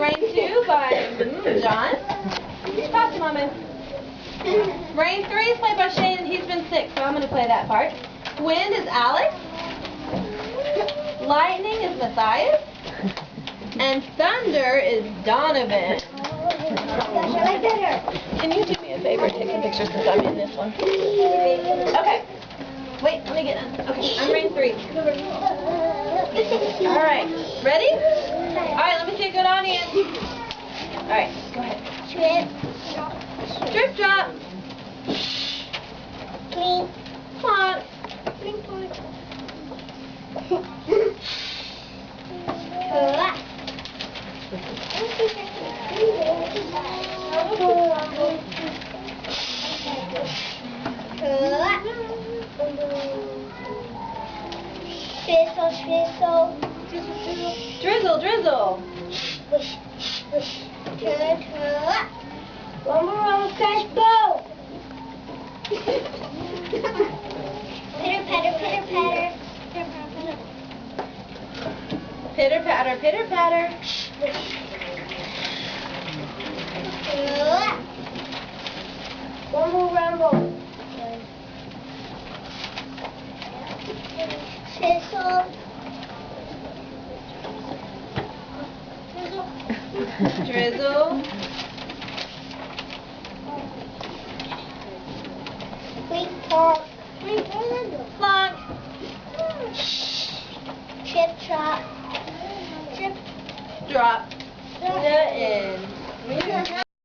Rain 2 by John. Talk to Mama. Rain 3 is played by Shane, and he's been sick, so I'm going to play that part. Wind is Alex. Lightning is Mathias. And thunder is Donovan. Can you do me a favor and take some pictures since I'm in this one? Okay. Wait, let me get in. Okay, I'm Rain 3. Alright, ready? Alright, let me see a good audience. Alright, go ahead. Drip drop. Clink. Clonk. Clink, clink. Drizzle, drizzle. Drizzle, drizzle. Wish, wish. Turn, turn. One more crash bow. Pitter patter, pitter patter. Pitter patter, pitter patter. One more rumble. Drizzle. Drizzle. Clink, clonk. Clonk. Chip, drop. Chip, Drop. The end.